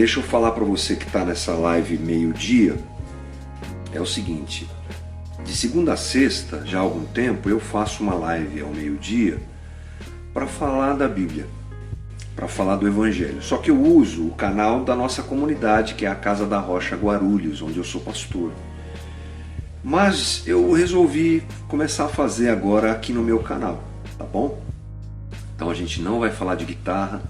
deixa eu falar para você que está nessa live meio-dia, é o seguinte, de segunda a sexta, já há algum tempo, eu faço uma live ao meio-dia para falar da Bíblia, para falar do Evangelho. Só que eu uso o canal da nossa comunidade, que é a Casa da Rocha Guarulhos, onde eu sou pastor. Mas eu resolvi começar a fazer agora aqui no meu canal, tá bom? Então a gente não vai falar de guitarra,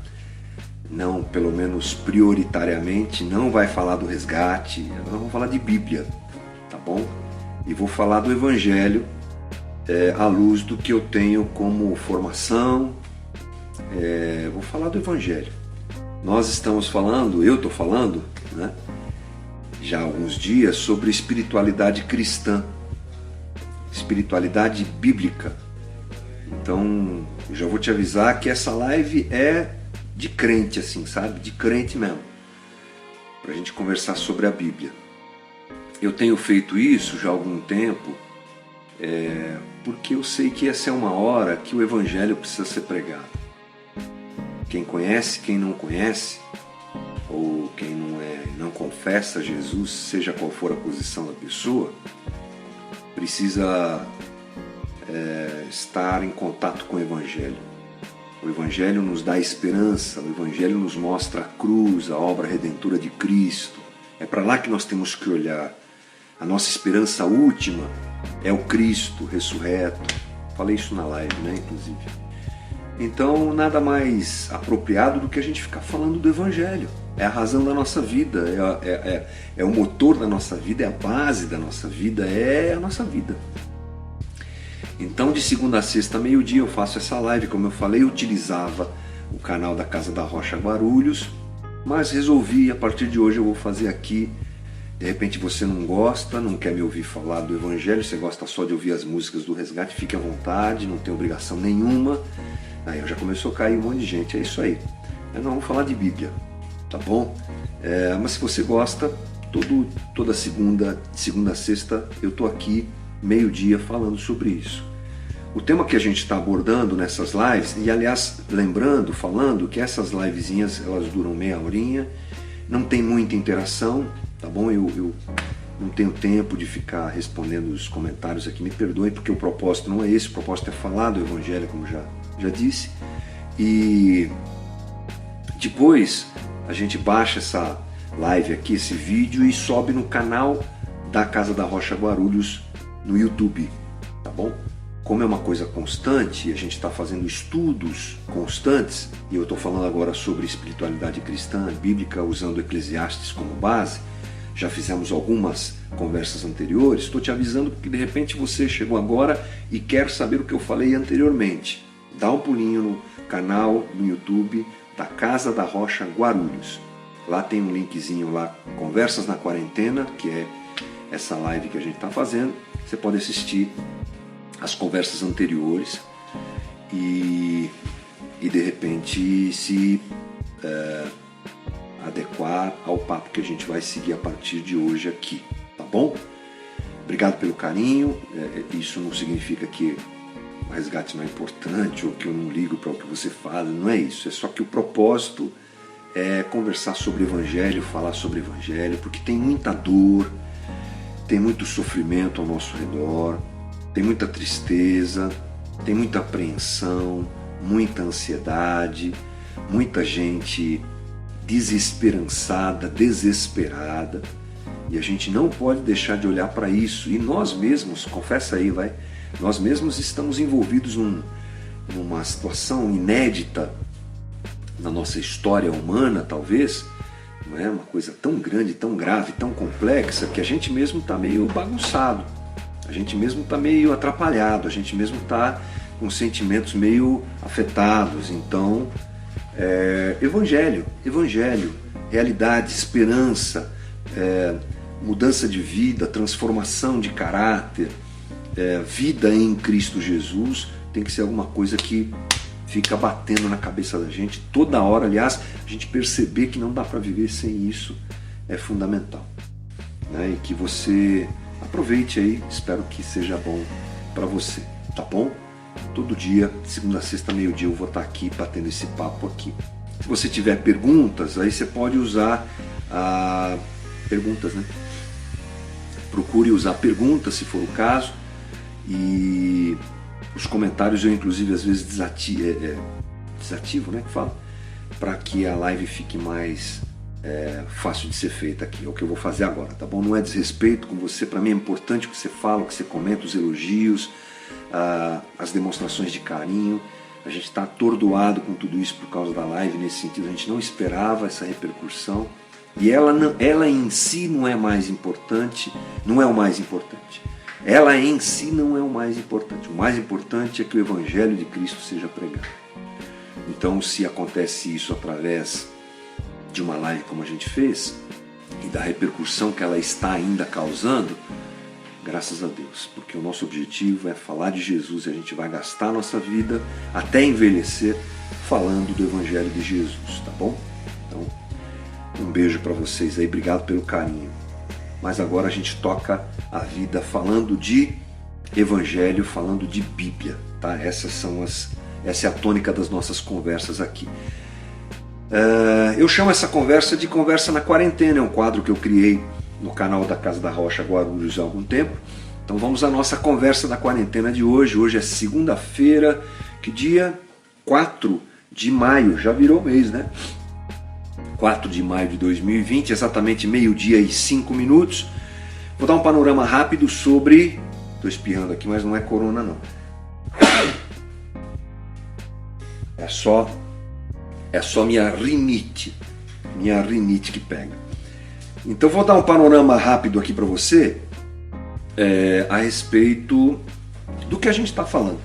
não, pelo menos prioritariamente, não vai falar do resgate, nós vamos falar de Bíblia, tá bom? E vou falar do Evangelho à luz do que eu tenho como formação, vou falar do Evangelho. Nós estamos falando, eu estou falando, né, já há alguns dias sobre espiritualidade cristã, espiritualidade bíblica. Então, eu já vou te avisar que essa live é de crente, assim, sabe? De crente mesmo. Para a gente conversar sobre a Bíblia. Eu tenho feito isso já há algum tempo, porque eu sei que essa é uma hora que o Evangelho precisa ser pregado. Quem conhece, quem não conhece, ou quem não confessa Jesus, seja qual for a posição da pessoa, precisa estar em contato com o Evangelho. O Evangelho nos dá esperança, o Evangelho nos mostra a cruz, a obra redentora de Cristo. É para lá que nós temos que olhar. A nossa esperança última é o Cristo ressurreto. Falei isso na live, né, inclusive. Então, nada mais apropriado do que a gente ficar falando do Evangelho. É a razão da nossa vida, é o motor da nossa vida, é a base da nossa vida, é a nossa vida. Então, de segunda a sexta, meio-dia, eu faço essa live. Como eu falei, eu utilizava o canal da Casa da Rocha Guarulhos, mas resolvi, a partir de hoje eu vou fazer aqui. De repente você não gosta, não quer me ouvir falar do Evangelho, você gosta só de ouvir as músicas do resgate, fique à vontade, não tem obrigação nenhuma. Aí já começou a cair um monte de gente, é isso aí. Nós vamos falar de Bíblia, tá bom? Mas se você gosta, toda segunda a sexta, eu tô aqui, meio-dia, falando sobre isso. O tema que a gente está abordando nessas lives, e aliás, falando que essas livezinhas, elas duram meia horinha, não tem muita interação, tá bom? Eu não tenho tempo de ficar respondendo os comentários aqui, me perdoem, porque o propósito não é esse, o propósito é falar do Evangelho, como já disse. E depois a gente baixa essa live aqui, esse vídeo, e sobe no canal da Casa da Rocha Guarulhos no YouTube, tá bom? Como é uma coisa constante, a gente está fazendo estudos constantes, e eu estou falando agora sobre espiritualidade cristã, bíblica, usando Eclesiastes como base. Já fizemos algumas conversas anteriores, estou te avisando porque de repente você chegou agora e quer saber o que eu falei anteriormente. Dá um pulinho no canal no YouTube da Casa da Rocha Guarulhos. Lá tem um linkzinho lá, Conversas na Quarentena, que é essa live que a gente está fazendo. Você pode assistir as conversas anteriores e de repente se adequar ao papo que a gente vai seguir a partir de hoje aqui, tá bom? Obrigado pelo carinho. Isso não significa que o resgate não é importante ou que eu não ligo para o que você fala, não é isso. É só que o propósito é conversar sobre o Evangelho, falar sobre o Evangelho, porque tem muita dor, tem muito sofrimento ao nosso redor, tem muita tristeza, tem muita apreensão, muita ansiedade, muita gente desesperançada, desesperada, e a gente não pode deixar de olhar para isso. E nós mesmos, confessa aí, vai, nós mesmos estamos envolvidos numa situação inédita na nossa história humana, talvez, não é uma coisa tão grande, tão grave, tão complexa, que a gente mesmo está meio bagunçado. A gente mesmo está meio atrapalhado, a gente mesmo está com sentimentos meio afetados. Então, Evangelho, realidade, esperança, mudança de vida, transformação de caráter, vida em Cristo Jesus, tem que ser alguma coisa que fica batendo na cabeça da gente toda hora. Aliás, a gente perceber que não dá para viver sem isso é fundamental, né? E que você aproveite aí, espero que seja bom para você, tá bom? Todo dia, segunda a sexta, meio-dia, eu vou estar aqui batendo esse papo aqui. Se você tiver perguntas, aí você pode usar perguntas, né? Procure usar perguntas, se for o caso, e os comentários eu inclusive às vezes desativo, né, que fala, para que a live fique mais fácil de ser feita aqui. É o que eu vou fazer agora, tá bom? Não é desrespeito com você, para mim é importante o que você fala, o que você comenta, os elogios, as demonstrações de carinho. A gente está atordoado com tudo isso por causa da live, nesse sentido, a gente não esperava essa repercussão. E ela em si não é mais importante, não é o mais importante. Ela em si não é o mais importante. O mais importante é que o Evangelho de Cristo seja pregado. Então, se acontece isso através de uma live como a gente fez, e da repercussão que ela está ainda causando, graças a Deus, porque o nosso objetivo é falar de Jesus, e a gente vai gastar a nossa vida até envelhecer falando do Evangelho de Jesus, tá bom? Então, um beijo para vocês aí, obrigado pelo carinho. Mas agora a gente toca a vida falando de Evangelho, falando de Bíblia, tá? Essa é a tônica das nossas conversas aqui. Eu chamo essa conversa de Conversa na Quarentena, é um quadro que eu criei no canal da Casa da Rocha Guarulhos há algum tempo. Então vamos à nossa conversa da quarentena de hoje. Hoje é segunda-feira, que dia 4 de maio, já virou mês, né? 4 de maio de 2020, exatamente 12:05. Vou dar um panorama rápido sobre... Estou espirrando aqui, mas não é corona não. É só minha rinite que pega. Então vou dar um panorama rápido aqui para você a respeito do que a gente está falando.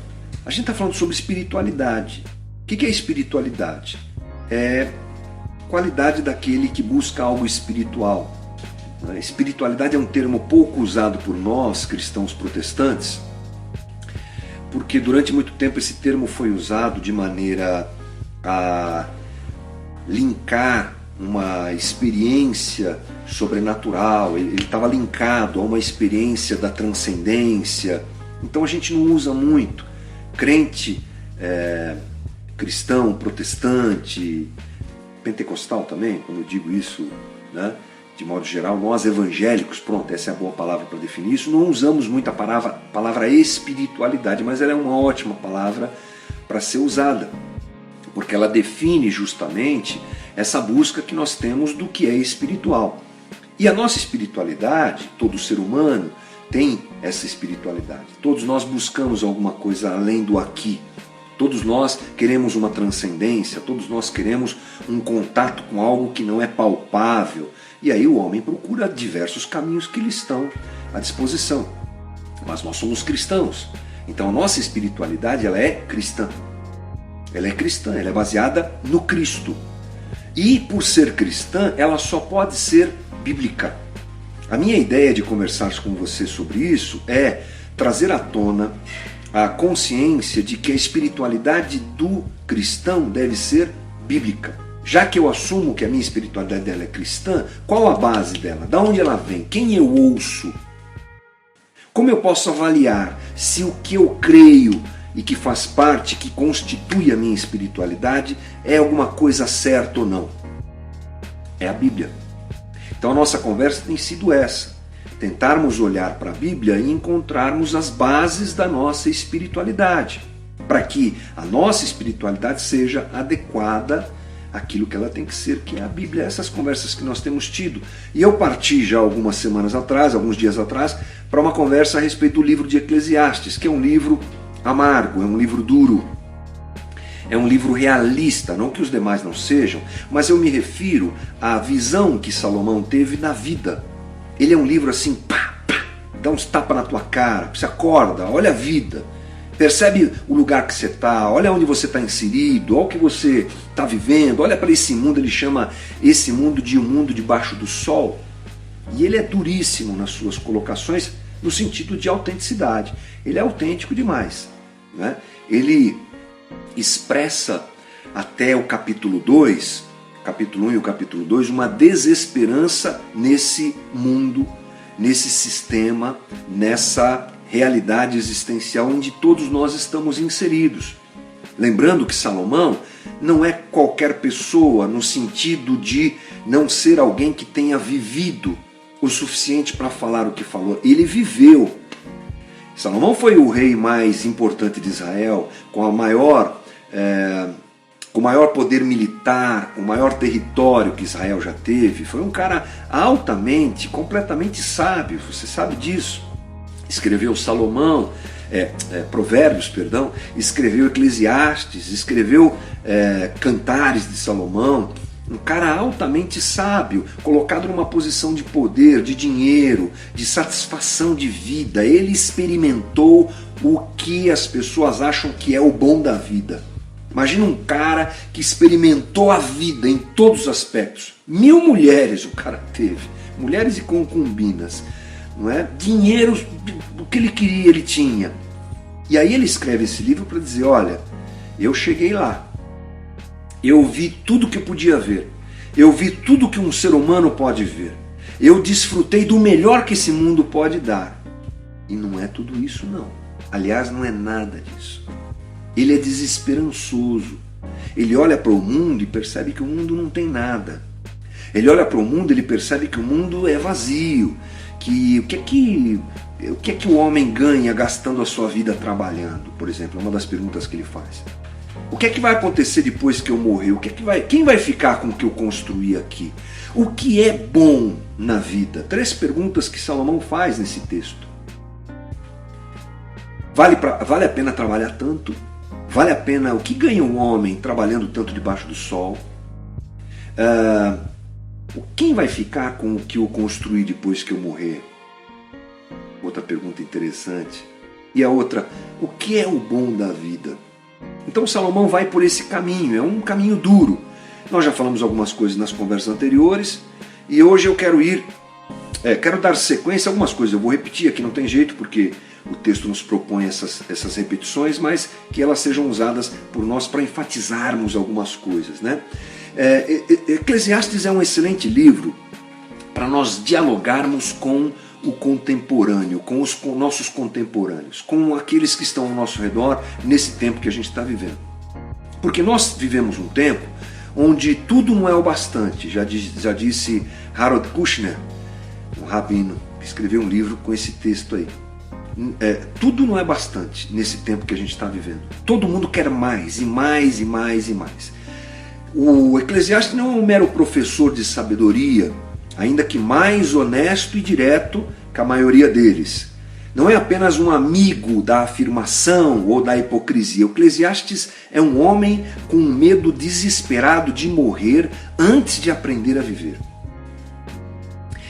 A gente está falando sobre espiritualidade. O que é espiritualidade? É qualidade daquele que busca algo espiritual. Espiritualidade é um termo pouco usado por nós, cristãos protestantes, porque durante muito tempo esse termo foi usado de maneira a linkar uma experiência sobrenatural, ele estava linkado a uma experiência da transcendência. Então a gente não usa muito. Crente, cristão, protestante, pentecostal também, quando eu digo isso, né, de modo geral, nós evangélicos, pronto, essa é a boa palavra para definir isso, não usamos muito a palavra espiritualidade, mas ela é uma ótima palavra para ser usada, porque ela define justamente essa busca que nós temos do que é espiritual. E a nossa espiritualidade, todo ser humano tem essa espiritualidade. Todos nós buscamos alguma coisa além do aqui. Todos nós queremos uma transcendência, todos nós queremos um contato com algo que não é palpável. E aí o homem procura diversos caminhos que lhe estão à disposição. Mas nós somos cristãos. Então a nossa espiritualidade, ela é cristã. Ela é cristã, ela é baseada no Cristo. E por ser cristã, ela só pode ser bíblica. A minha ideia de conversar com você sobre isso é trazer à tona a consciência de que a espiritualidade do cristão deve ser bíblica. Já que eu assumo que a minha espiritualidade dela é cristã, qual a base dela? Da onde ela vem? Quem eu ouço? Como eu posso avaliar se o que eu creio e que faz parte, que constitui a minha espiritualidade, é alguma coisa certa ou não? É a Bíblia. Então a nossa conversa tem sido essa. Tentarmos olhar para a Bíblia e encontrarmos as bases da nossa espiritualidade, para que a nossa espiritualidade seja adequada àquilo que ela tem que ser, que é a Bíblia. Essas conversas que nós temos tido. E eu parti já algumas semanas atrás, alguns dias atrás, para uma conversa a respeito do livro de Eclesiastes, que é um livro amargo, é um livro duro, é um livro realista, não que os demais não sejam, mas eu me refiro à visão que Salomão teve na vida. Ele é um livro assim, pá, pá, dá uns tapas na tua cara, você acorda, olha a vida, percebe o lugar que você está, olha onde você está inserido, olha o que você está vivendo, olha para esse mundo. Ele chama esse mundo de um mundo debaixo do sol, e ele é duríssimo nas suas colocações no sentido de autenticidade. Ele é autêntico demais, né? Ele expressa até o capítulo 2, capítulo 1 e o capítulo 2, uma desesperança nesse mundo, nesse sistema, nessa realidade existencial onde todos nós estamos inseridos. Lembrando que Salomão não é qualquer pessoa no sentido de não ser alguém que tenha vivido o suficiente para falar o que falou. Ele viveu. Salomão foi o rei mais importante de Israel, com o maior poder militar, o maior território que Israel já teve. Foi um cara altamente, completamente sábio, você sabe disso. Escreveu Salomão, Provérbios, perdão, escreveu Eclesiastes, escreveu Cantares de Salomão. Um cara altamente sábio, colocado numa posição de poder, de dinheiro, de satisfação de vida. Ele experimentou o que as pessoas acham que é o bom da vida. Imagina um cara que experimentou a vida em todos os aspectos. 1000 mulheres o cara teve, mulheres e concubinas, não é? Dinheiro, o que ele queria ele tinha. E aí ele escreve esse livro para dizer, olha, eu cheguei lá. Eu vi tudo que eu podia ver. Eu vi tudo que um ser humano pode ver. Eu desfrutei do melhor que esse mundo pode dar. E não é tudo isso, não. Aliás, não é nada disso. Ele é desesperançoso. Ele olha para o mundo e percebe que o mundo não tem nada. Ele olha para o mundo e ele percebe que o mundo é vazio. Que o que é que o homem ganha gastando a sua vida trabalhando? Por exemplo, é uma das perguntas que ele faz. O que é que vai acontecer depois que eu morrer? Quem vai ficar com o que eu construí aqui? O que é bom na vida? 3 perguntas que Salomão faz nesse texto. Vale a pena trabalhar tanto? Vale a pena? O que ganha um homem trabalhando tanto debaixo do sol? Quem vai ficar com o que eu construí depois que eu morrer? Outra pergunta interessante. E a outra, o que é o bom da vida? Então Salomão vai por esse caminho, é um caminho duro. Nós já falamos algumas coisas nas conversas anteriores e hoje eu quero dar sequência a algumas coisas. Eu vou repetir aqui, não tem jeito, porque o texto nos propõe essas repetições, mas que elas sejam usadas por nós para enfatizarmos algumas coisas, né? Eclesiastes é um excelente livro para nós dialogarmos com o contemporâneo, com os nossos contemporâneos, com aqueles que estão ao nosso redor nesse tempo que a gente está vivendo. Porque nós vivemos um tempo onde tudo não é o bastante. Já disse Harold Kushner, um rabino, que escreveu um livro com esse texto aí. Tudo não é bastante nesse tempo que a gente está vivendo. Todo mundo quer mais, e mais, e mais, e mais. O Eclesiastes não é um mero professor de sabedoria, ainda que mais honesto e direto que a maioria deles. Não é apenas um amigo da afirmação ou da hipocrisia. O Eclesiastes é um homem com um medo desesperado de morrer antes de aprender a viver.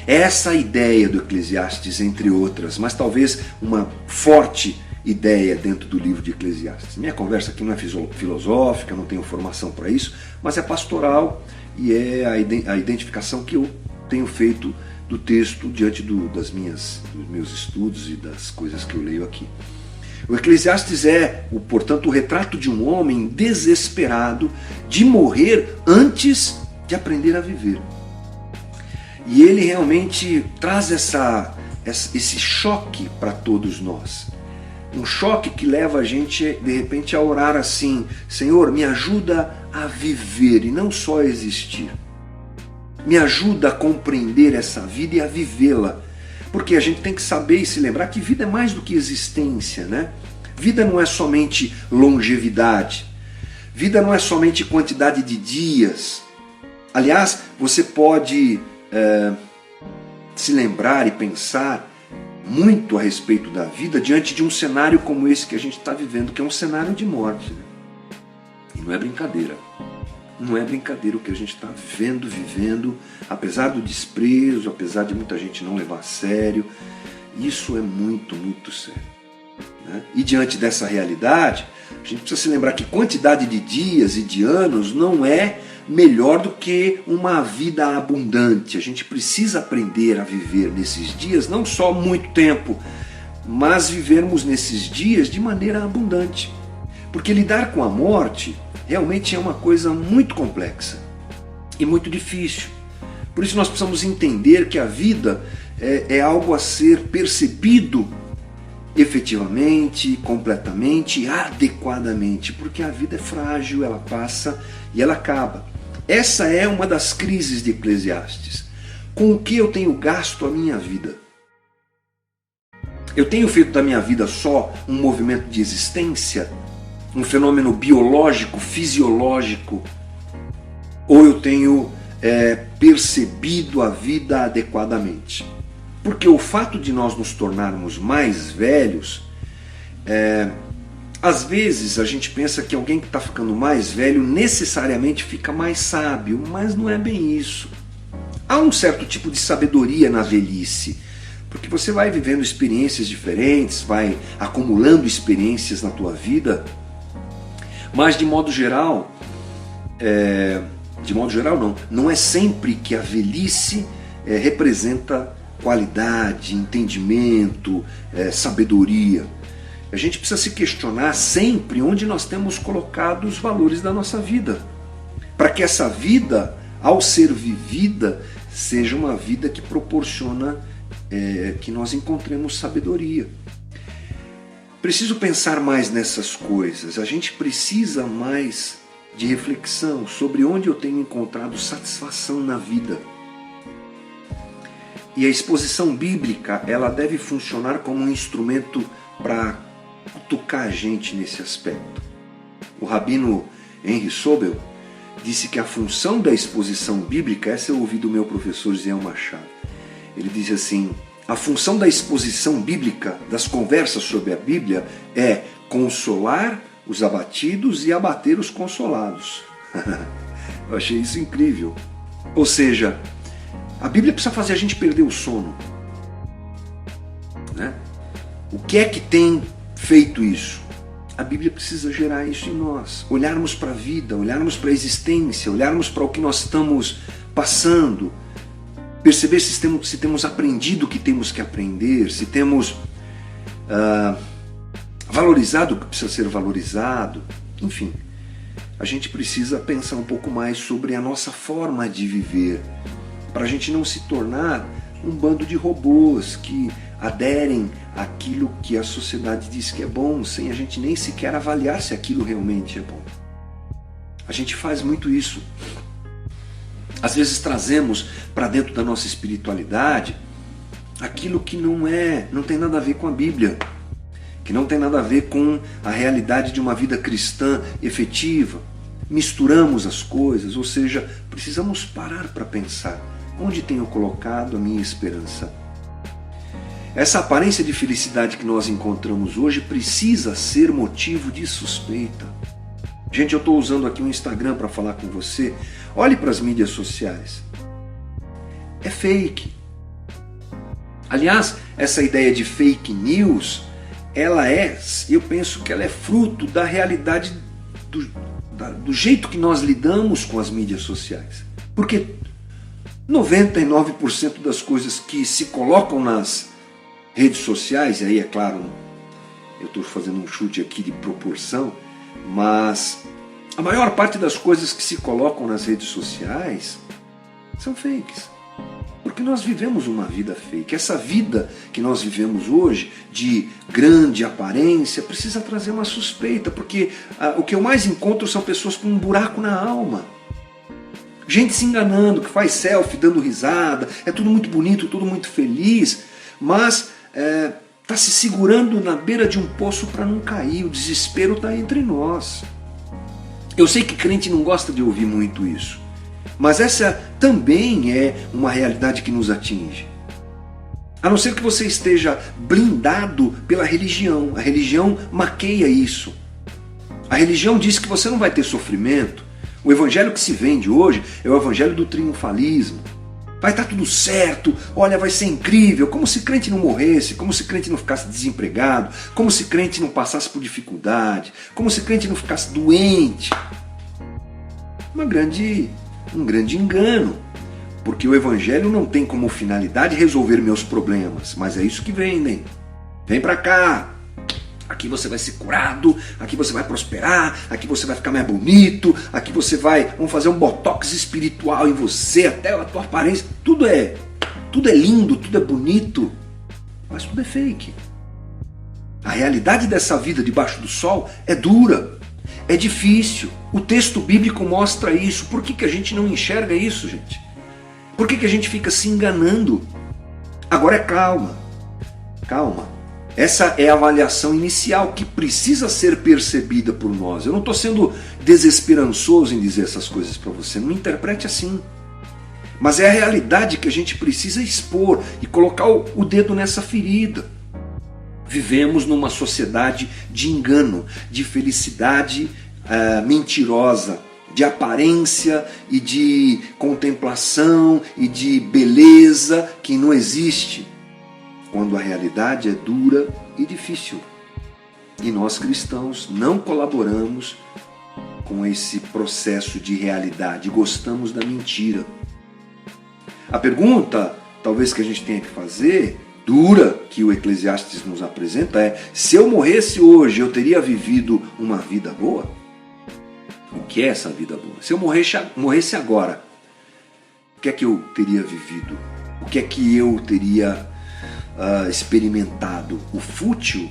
Essa é a ideia do Eclesiastes, entre outras, mas talvez uma forte ideia dentro do livro de Eclesiastes. Minha conversa aqui não é filosófica, não tenho formação para isso, mas é pastoral e é a identificação que eu tenho feito do texto diante dos meus estudos e das coisas que eu leio aqui. O Eclesiastes portanto, o retrato de um homem desesperado de morrer antes de aprender a viver. E ele realmente traz esse choque para todos nós. Um choque que leva a gente, de repente, a orar assim: Senhor, me ajuda a viver e não só a existir. Me ajuda a compreender essa vida e a vivê-la. Porque a gente tem que saber e se lembrar que vida é mais do que existência, né? Vida não é somente longevidade. Vida não é somente quantidade de dias. Aliás, você pode se lembrar e pensar muito a respeito da vida diante de um cenário como esse que a gente está vivendo, que é um cenário de morte. Né? E não é brincadeira. Não é brincadeira o que a gente está vivendo, apesar do desprezo, apesar de muita gente não levar a sério. Isso é muito, muito sério. Né? E diante dessa realidade, a gente precisa se lembrar que quantidade de dias e de anos não é melhor do que uma vida abundante. A gente precisa aprender a viver nesses dias, não só muito tempo, mas vivermos nesses dias de maneira abundante. Porque lidar com a morte realmente é uma coisa muito complexa e muito difícil. Por isso nós precisamos entender que a vida é algo a ser percebido efetivamente, completamente, adequadamente, porque a vida é frágil, ela passa e ela acaba. Essa é uma das crises de Eclesiastes. Com o que eu tenho gasto a minha vida? Eu tenho feito da minha vida só um movimento de existência, um fenômeno biológico, fisiológico, ou eu tenho percebido a vida adequadamente? Porque o fato de nós nos tornarmos mais velhos, às vezes a gente pensa que alguém que está ficando mais velho necessariamente fica mais sábio, mas não é bem isso. Há um certo tipo de sabedoria na velhice, porque você vai vivendo experiências diferentes, vai acumulando experiências na tua vida, mas de modo geral não é sempre que a velhice representa qualidade, entendimento, sabedoria. A gente precisa se questionar sempre onde nós temos colocado os valores da nossa vida, para que essa vida, ao ser vivida, seja uma vida que proporciona que nós encontremos sabedoria. Preciso pensar mais nessas coisas, a gente precisa mais de reflexão sobre onde eu tenho encontrado satisfação na vida. E a exposição bíblica, ela deve funcionar como um instrumento para cutucar a gente nesse aspecto. O rabino Henry Sobel disse que a função da exposição bíblica, essa eu ouvi do meu professor Zé Machado, ele diz assim: a função da exposição bíblica, das conversas sobre a Bíblia, é consolar os abatidos e abater os consolados. Eu achei isso incrível. Ou seja, a Bíblia precisa fazer a gente perder o sono, né? O que é que tem feito isso? A Bíblia precisa gerar isso em nós. Olharmos para a vida, olharmos para a existência, olharmos para o que nós estamos passando, perceber se temos aprendido o que temos que aprender, se temos valorizado o que precisa ser valorizado. Enfim, a gente precisa pensar um pouco mais sobre a nossa forma de viver, para a gente não se tornar um bando de robôs que aderem àquilo que a sociedade diz que é bom, sem a gente nem sequer avaliar se aquilo realmente é bom. A gente faz muito isso. Às vezes trazemos para dentro da nossa espiritualidade aquilo que não tem nada a ver com a Bíblia, que não tem nada a ver com a realidade de uma vida cristã efetiva. Misturamos as coisas, ou seja, precisamos parar para pensar: onde tenho colocado a minha esperança? Essa aparência de felicidade que nós encontramos hoje precisa ser motivo de suspeita. Gente, eu estou usando aqui o Instagram para falar com você. Olhe para as mídias sociais. É fake. Aliás, essa ideia de fake news, eu penso que ela é fruto da realidade do jeito que nós lidamos com as mídias sociais. Porque 99% das coisas que se colocam nas redes sociais, e aí é claro, eu estou fazendo um chute aqui de proporção, mas a maior parte das coisas que se colocam nas redes sociais são fakes. Porque nós vivemos uma vida fake. Essa vida que nós vivemos hoje, de grande aparência, precisa trazer uma suspeita, porque o que eu mais encontro são pessoas com um buraco na alma. Gente se enganando, que faz selfie, dando risada, é tudo muito bonito, tudo muito feliz, mas está se segurando na beira de um poço para não cair. O desespero está entre nós. Eu sei que crente não gosta de ouvir muito isso, mas essa também é uma realidade que nos atinge. A não ser que você esteja blindado pela religião. A religião maqueia isso. A religião diz que você não vai ter sofrimento. O evangelho que se vende hoje é o evangelho do triunfalismo. Vai estar tudo certo, olha, vai ser incrível, como se crente não morresse, como se crente não ficasse desempregado, como se crente não passasse por dificuldade, como se crente não ficasse doente. Um grande engano, porque o evangelho não tem como finalidade resolver meus problemas, mas é isso que vendem. Vem pra cá, aqui você vai ser curado, aqui você vai prosperar, aqui você vai ficar mais bonito, aqui vamos fazer um botox espiritual em você, até a tua aparência, tudo é lindo, tudo é bonito, mas tudo é fake. A realidade dessa vida debaixo do sol é dura, é difícil. O texto bíblico mostra isso. Por que a gente não enxerga isso, gente? Por que a gente fica se enganando? Agora calma, calma. Essa é a avaliação inicial que precisa ser percebida por nós. Eu não estou sendo desesperançoso em dizer essas coisas para você, não me interprete assim. Mas é a realidade que a gente precisa expor e colocar o dedo nessa ferida. Vivemos numa sociedade de engano, de felicidade mentirosa, de aparência e de contemplação e de beleza que não existe, quando a realidade é dura e difícil. E nós cristãos não colaboramos com esse processo de realidade, gostamos da mentira. A pergunta, talvez, que a gente tenha que fazer, dura, que o Eclesiastes nos apresenta é: se eu morresse hoje, eu teria vivido uma vida boa? O que é essa vida boa? Se eu morresse agora, o que é que eu teria vivido? O que é que eu teria experimentado? O fútil?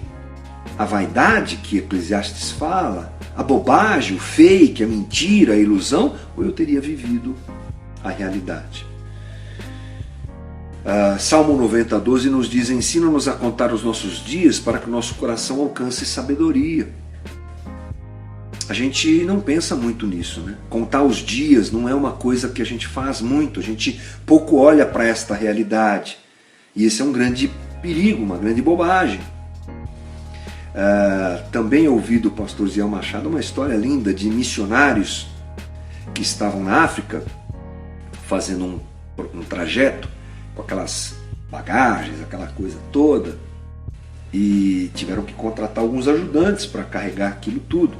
A vaidade que Eclesiastes fala? A bobagem, o fake, a mentira, a ilusão? Ou eu teria vivido a realidade? Salmo 90:12 nos diz: ensina-nos a contar os nossos dias para que o nosso coração alcance sabedoria. A gente não pensa muito nisso, né? Contar os dias não é uma coisa que a gente faz muito, a gente pouco olha para esta realidade. E esse é um grande perigo, uma grande bobagem. Também ouvi do pastor Ziel Machado uma história linda de missionários que estavam na África fazendo um trajeto com aquelas bagagens, aquela coisa toda, e tiveram que contratar alguns ajudantes para carregar aquilo tudo.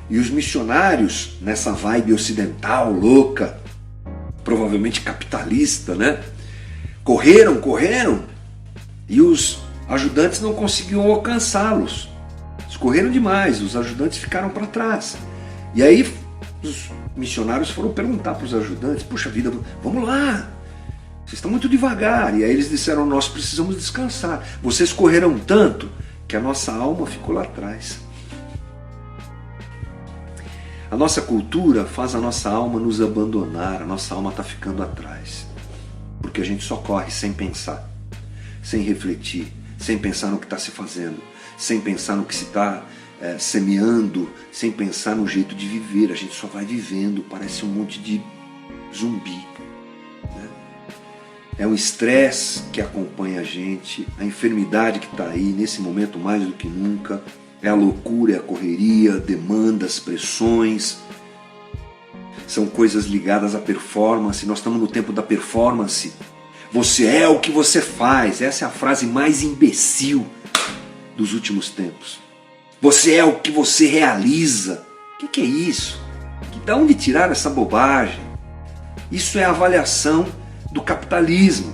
E os missionários, nessa vibe ocidental, louca, provavelmente capitalista, né? Correram, e os ajudantes não conseguiam alcançá-los. Eles correram demais, os ajudantes ficaram para trás. E aí os missionários foram perguntar para os ajudantes: puxa vida, vamos lá, vocês estão muito devagar. E aí eles disseram: nós precisamos descansar. Vocês correram tanto que a nossa alma ficou lá atrás. A nossa cultura faz a nossa alma nos abandonar, a nossa alma está ficando atrás. Porque a gente só corre sem pensar, sem refletir, sem pensar no que está se fazendo, sem pensar no que se está semeando, sem pensar no jeito de viver. A gente só vai vivendo, parece um monte de zumbi. É o estresse que acompanha a gente, a enfermidade que está aí nesse momento mais do que nunca, é a loucura, é a correria, demandas, pressões. São coisas ligadas à performance. Nós estamos no tempo da performance. Você é o que você faz. Essa é a frase mais imbecil dos últimos tempos. Você é o que você realiza. O que é isso? De onde tiraram essa bobagem? Isso é a avaliação do capitalismo,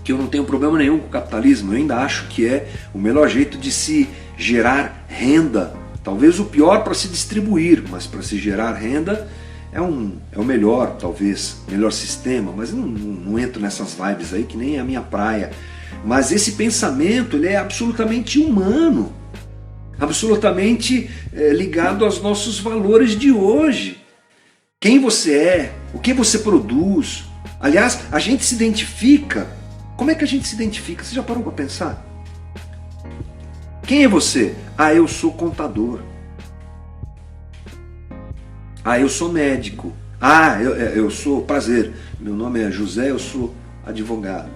que eu não tenho problema nenhum com o capitalismo. Eu ainda acho que é o melhor jeito de se gerar renda, talvez o pior para se distribuir, mas para se gerar renda é o melhor, talvez, melhor sistema. Mas eu não entro nessas vibes aí, que nem é a minha praia. Mas esse pensamento, ele é absolutamente humano, absolutamente ligado aos nossos valores de hoje. Quem você é, o que você produz. Aliás, a gente se identifica. Como é que a gente se identifica? Você já parou para pensar? Quem é você? Ah, eu sou contador. Ah, eu sou médico. Ah, eu sou, prazer, meu nome é José, eu sou advogado.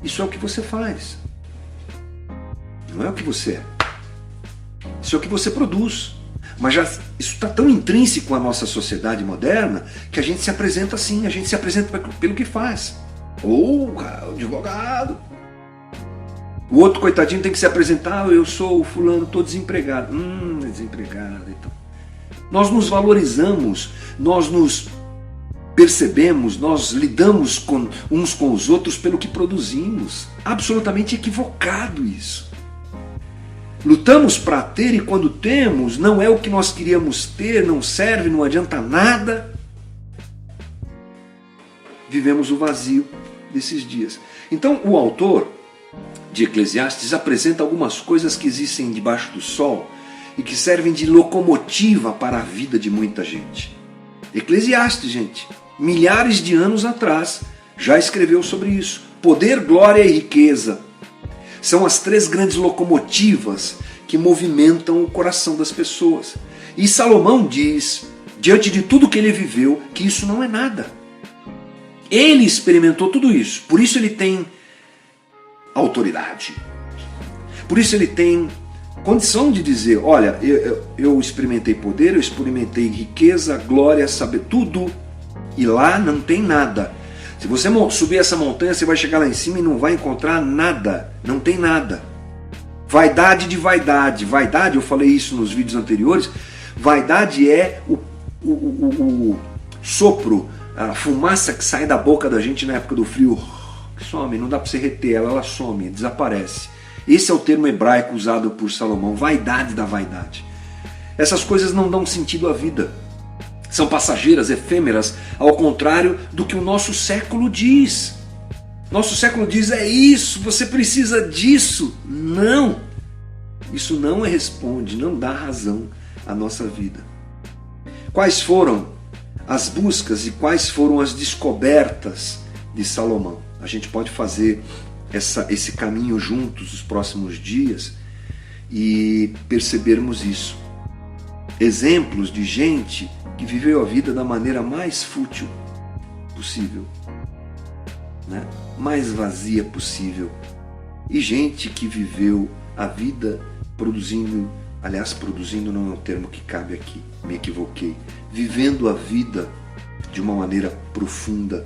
Isso é o que você faz. Não é o que você é. Isso é o que você produz. Mas já isso está tão intrínseco à nossa sociedade moderna que a gente se apresenta assim, a gente se apresenta pelo que faz. Ou advogado. O outro coitadinho tem que se apresentar: eu sou o fulano, estou desempregado. Desempregado, então. Nós nos valorizamos, nós nos percebemos, nós lidamos uns com os outros pelo que produzimos. Absolutamente equivocado isso. Lutamos para ter, e quando temos, não é o que nós queríamos ter, não serve, não adianta nada. Vivemos o vazio desses dias. Então o autor de Eclesiastes apresenta algumas coisas que existem debaixo do sol e que servem de locomotiva para a vida de muita gente. Eclesiastes, gente, milhares de anos atrás, já escreveu sobre isso. Poder, glória e riqueza são as três grandes locomotivas que movimentam o coração das pessoas. E Salomão diz, diante de tudo que ele viveu, que isso não é nada. Ele experimentou tudo isso, por isso ele tem autoridade. Por isso ele tem condição de dizer, olha, eu experimentei poder, eu experimentei riqueza, glória, saber tudo, e lá não tem nada. Se você subir essa montanha, você vai chegar lá em cima e não vai encontrar nada, não tem nada. Vaidade de vaidade. Vaidade, eu falei isso nos vídeos anteriores, vaidade é o sopro, a fumaça que sai da boca da gente na época do frio, que some, não dá para você reter ela, ela some, desaparece. Esse é o termo hebraico usado por Salomão, vaidade da vaidade. Essas coisas não dão sentido à vida. São passageiras, efêmeras, ao contrário do que o nosso século diz. Nosso século diz, é isso, você precisa disso. Não! Isso não responde, não dá razão à nossa vida. Quais foram as buscas e quais foram as descobertas de Salomão? A gente pode fazer esse caminho juntos nos próximos dias e percebermos isso. Exemplos de gente que viveu a vida da maneira mais fútil possível, né? Mais vazia possível. E gente que viveu a vida produzindo não é um termo que cabe aqui, me equivoquei, vivendo a vida de uma maneira profunda.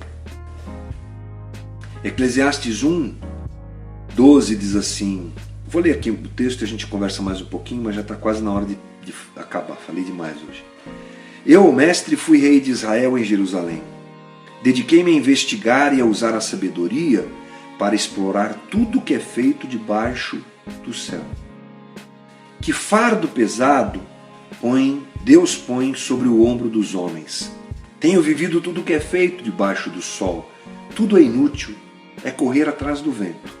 Eclesiastes 1:12 diz assim, vou ler aqui o texto e a gente conversa mais um pouquinho, mas já está quase na hora de acabar, falei demais hoje. Eu, o mestre, fui rei de Israel em Jerusalém. Dediquei-me a investigar e a usar a sabedoria para explorar tudo que é feito debaixo do céu. Que fardo pesado Deus põe sobre o ombro dos homens. Tenho vivido tudo que é feito debaixo do sol. Tudo é inútil, é correr atrás do vento.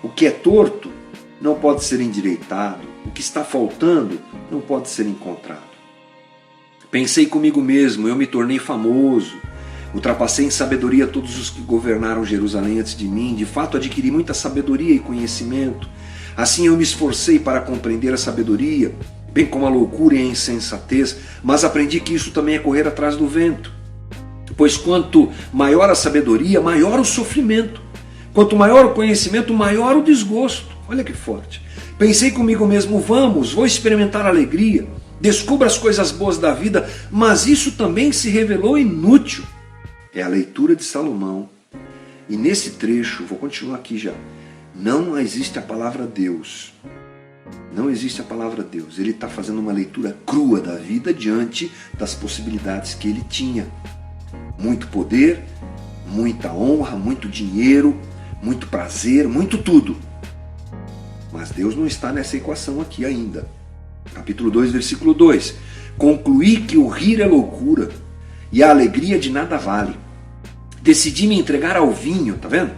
O que é torto não pode ser endireitado, o que está faltando não pode ser encontrado. Pensei comigo mesmo, eu me tornei famoso, ultrapassei em sabedoria todos os que governaram Jerusalém antes de mim, de fato adquiri muita sabedoria e conhecimento. Assim eu me esforcei para compreender a sabedoria, bem como a loucura e a insensatez, mas aprendi que isso também é correr atrás do vento. Pois quanto maior a sabedoria, maior o sofrimento. Quanto maior o conhecimento, maior o desgosto. Olha que forte. Pensei comigo mesmo, vou experimentar a alegria, descubra as coisas boas da vida, mas isso também se revelou inútil. É a leitura de Salomão. E nesse trecho, vou continuar aqui já, não existe a palavra Deus. Não existe a palavra Deus. Ele está fazendo uma leitura crua da vida diante das possibilidades que ele tinha. Muito poder, muita honra, muito dinheiro, muito prazer, muito tudo. Mas Deus não está nessa equação aqui ainda. Capítulo 2, versículo 2. Concluí que o rir é loucura e a alegria de nada vale. Decidi me entregar ao vinho, tá vendo?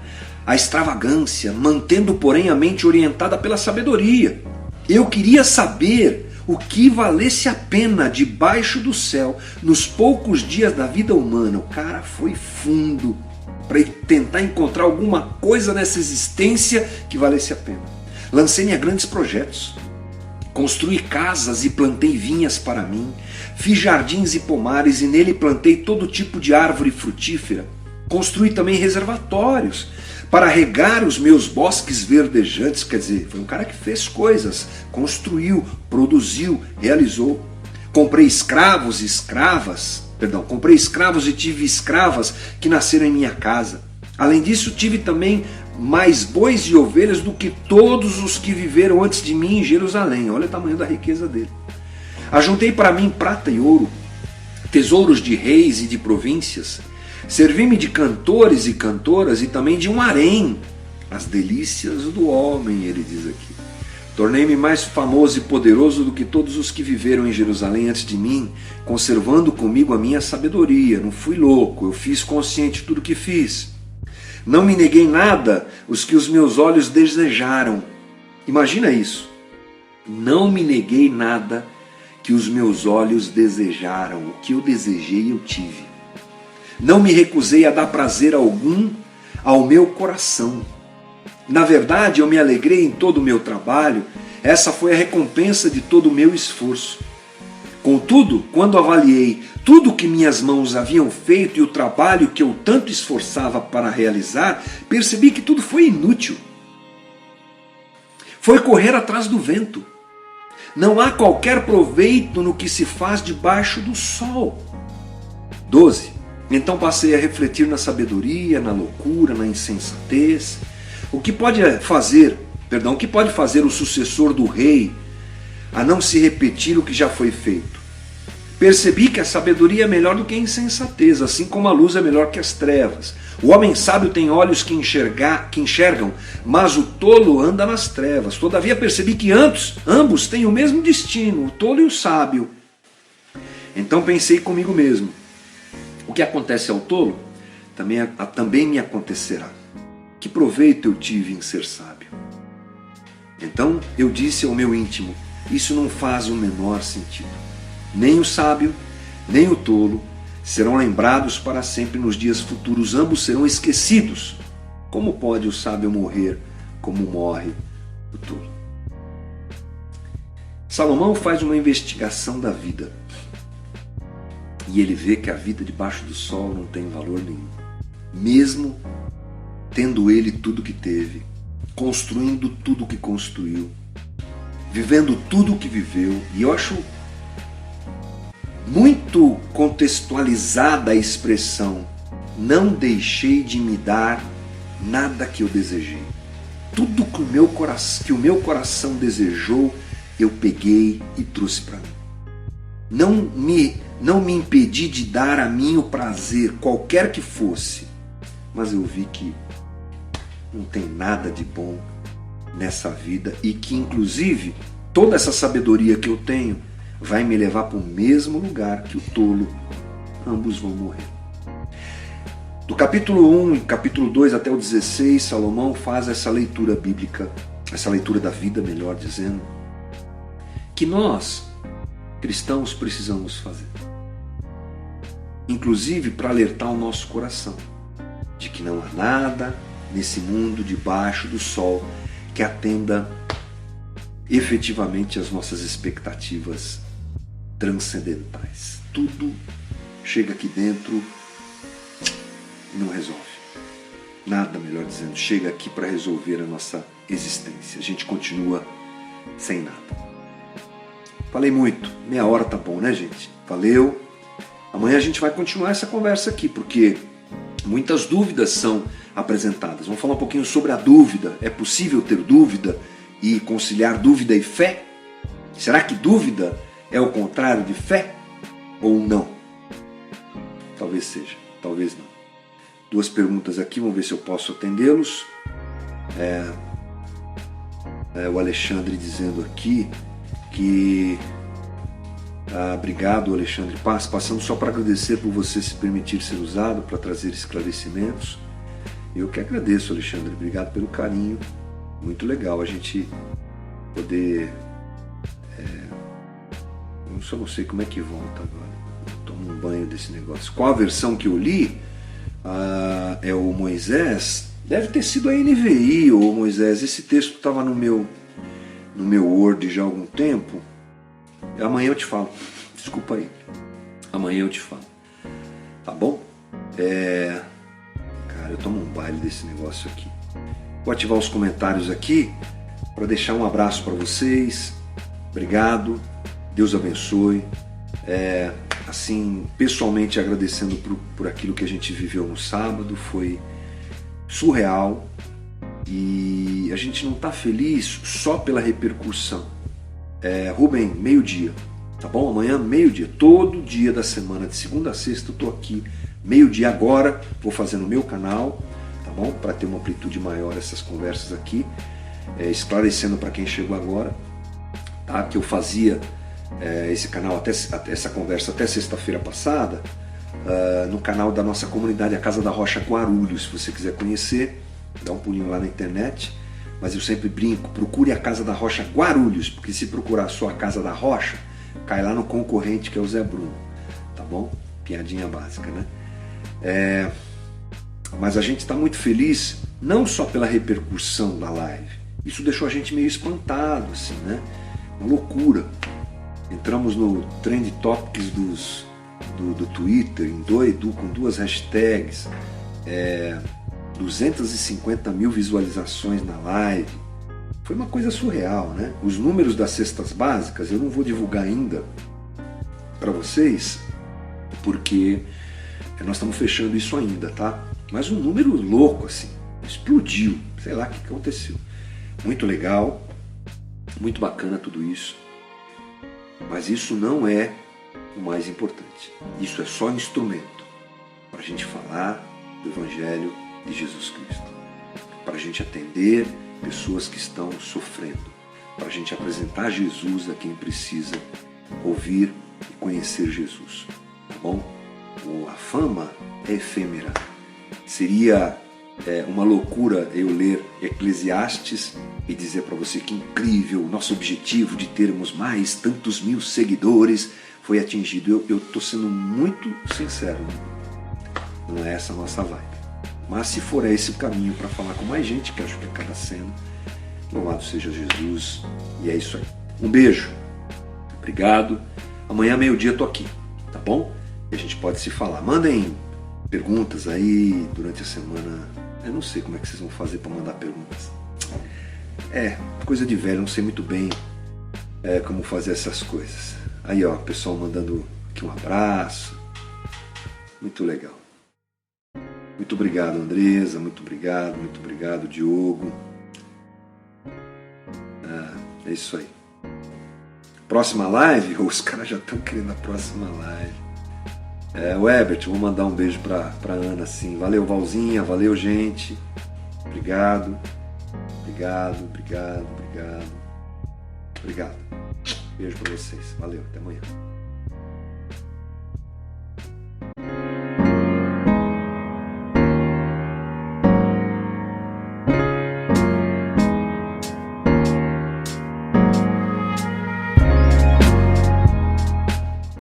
A extravagância, mantendo porém a mente orientada pela sabedoria. Eu queria saber o que valesse a pena debaixo do céu nos poucos dias da vida humana. O cara foi fundo para tentar encontrar alguma coisa nessa existência que valesse a pena. Lancei-me a grandes projetos. Construí casas e plantei vinhas para mim. Fiz jardins e pomares e nele plantei todo tipo de árvore frutífera. Construí também reservatórios para regar os meus bosques verdejantes. Quer dizer, foi um cara que fez coisas, construiu, produziu, realizou. Comprei escravos e tive escravas que nasceram em minha casa. Além disso, tive também mais bois e ovelhas do que todos os que viveram antes de mim em Jerusalém. Olha o tamanho da riqueza dele. Ajuntei para mim prata e ouro, tesouros de reis e de províncias. Servi-me de cantores e cantoras e também de um harém. As delícias do homem, ele diz aqui. Tornei-me mais famoso e poderoso do que todos os que viveram em Jerusalém antes de mim, conservando comigo a minha sabedoria. Não fui louco, eu fiz consciente tudo o que fiz. Não me neguei nada os que os meus olhos desejaram. Imagina isso. Não me neguei nada que os meus olhos desejaram. O que eu desejei, eu tive. Não me recusei a dar prazer algum ao meu coração. Na verdade, eu me alegrei em todo o meu trabalho. Essa foi a recompensa de todo o meu esforço. Contudo, quando avaliei tudo o que minhas mãos haviam feito e o trabalho que eu tanto esforçava para realizar, percebi que tudo foi inútil. Foi correr atrás do vento. Não há qualquer proveito no que se faz debaixo do sol. 12. Então passei a refletir na sabedoria, na loucura, na insensatez. O que pode fazer o sucessor do rei a não se repetir o que já foi feito? Percebi que a sabedoria é melhor do que a insensatez, assim como a luz é melhor que as trevas. O homem sábio tem olhos que enxergam, mas o tolo anda nas trevas. Todavia percebi que ambos têm o mesmo destino, o tolo e o sábio. Então pensei comigo mesmo, o que acontece ao tolo também me acontecerá. Que proveito eu tive em ser sábio? Então eu disse ao meu íntimo, isso não faz o menor sentido. Nem o sábio, nem o tolo serão lembrados para sempre nos dias futuros. Ambos serão esquecidos. Como pode o sábio morrer como morre o tolo? Salomão faz uma investigação da vida. E ele vê que a vida debaixo do sol não tem valor nenhum. Mesmo tendo ele tudo que teve, construindo tudo que construiu, vivendo tudo que viveu. E eu acho muito contextualizada a expressão, não deixei de me dar nada que eu desejei. Tudo que o meu coração desejou, eu peguei e trouxe para mim. Não me impedi de dar a mim o prazer, qualquer que fosse, mas eu vi que não tem nada de bom nessa vida e que, inclusive, toda essa sabedoria que eu tenho vai me levar para o mesmo lugar que o tolo. Ambos vão morrer. Do capítulo 1 e capítulo 2 até o 16, Salomão faz essa leitura bíblica, essa leitura da vida, melhor dizendo, que nós, cristãos, precisamos fazer. Inclusive para alertar o nosso coração de que não há nada nesse mundo debaixo do sol que atenda efetivamente às nossas expectativas transcendentais. Tudo chega aqui dentro e não resolve. Nada, melhor dizendo, chega aqui para resolver a nossa existência. A gente continua sem nada. Falei muito, meia hora tá bom, né, gente? Valeu. Amanhã a gente vai continuar essa conversa aqui, porque muitas dúvidas são apresentadas. Vamos falar um pouquinho sobre a dúvida. É possível ter dúvida e conciliar dúvida e fé? Será que dúvida é o contrário de fé? Ou não? Talvez seja, talvez não. 2 perguntas aqui, vamos ver se eu posso atendê-los. O Alexandre dizendo aqui que... obrigado, Alexandre Paz, passando só para agradecer por você se permitir ser usado para trazer esclarecimentos. Eu que agradeço, Alexandre, obrigado pelo carinho. Muito legal a gente poder... eu só não sei como é que volta agora. Tomo um banho desse negócio. Qual a versão que eu li? É o Moisés. Deve ter sido a NVI, ou Moisés. Esse texto estava no meu Word já há algum tempo. Amanhã eu te falo. Desculpa aí. Amanhã eu te falo. Tá bom? Cara, eu tomo um baile desse negócio aqui. Vou ativar os comentários aqui para deixar um abraço para vocês. Obrigado. Deus abençoe. Assim, pessoalmente agradecendo por aquilo que a gente viveu no sábado. Foi surreal. E a gente não está feliz só pela repercussão. Rubem, meio-dia, tá bom? Amanhã, meio-dia, todo dia da semana, de segunda a sexta, eu tô aqui, meio-dia agora, vou fazer no meu canal, tá bom? Para ter uma amplitude maior essas conversas aqui, esclarecendo para quem chegou agora, tá? Que eu fazia esse canal, essa conversa até sexta-feira passada, no canal da nossa comunidade, a Casa da Rocha Guarulhos. Se você quiser conhecer, dá um pulinho lá na internet. Mas eu sempre brinco, procure a Casa da Rocha Guarulhos, porque se procurar só a Casa da Rocha, cai lá no concorrente que é o Zé Bruno, tá bom? Piadinha básica, né? Mas a gente está muito feliz, não só pela repercussão da live, isso deixou a gente meio espantado, assim, né? Uma loucura. Entramos no Trend Topics do Twitter, com 2 hashtags, 250 mil visualizações na live. Foi uma coisa surreal, né? Os números das cestas básicas eu não vou divulgar ainda para vocês, porque nós estamos fechando isso ainda, tá? Mas um número louco, assim, explodiu, sei lá o que aconteceu. Muito legal, muito bacana tudo isso, mas isso não é o mais importante. Isso é só instrumento para a gente falar do Evangelho de Jesus Cristo, para a gente atender pessoas que estão sofrendo, para a gente apresentar Jesus a quem precisa ouvir e conhecer Jesus, tá bom? A fama é efêmera. Seria uma loucura eu ler Eclesiastes e dizer para você que incrível, o nosso objetivo de termos mais tantos mil seguidores foi atingido. Eu estou sendo muito sincero, não é essa a nossa vibe. Mas se for esse o caminho para falar com mais gente, que acho que acaba sendo, louvado seja Jesus. E é isso aí. Um beijo. Obrigado. Amanhã, meio-dia, eu tô aqui, tá bom? E a gente pode se falar. Mandem perguntas aí durante a semana. Eu não sei como é que vocês vão fazer para mandar perguntas. Coisa de velho, não sei muito bem como fazer essas coisas. Aí, ó, pessoal mandando aqui um abraço. Muito legal. Muito obrigado, Andresa. Muito obrigado, Diogo. É isso aí. Próxima live? Os caras já estão querendo a próxima live. O Herbert, vou mandar um beijo pra Ana, sim. Valeu, Valzinha. Valeu, gente. Obrigado. Obrigado. Beijo pra vocês. Valeu, até amanhã.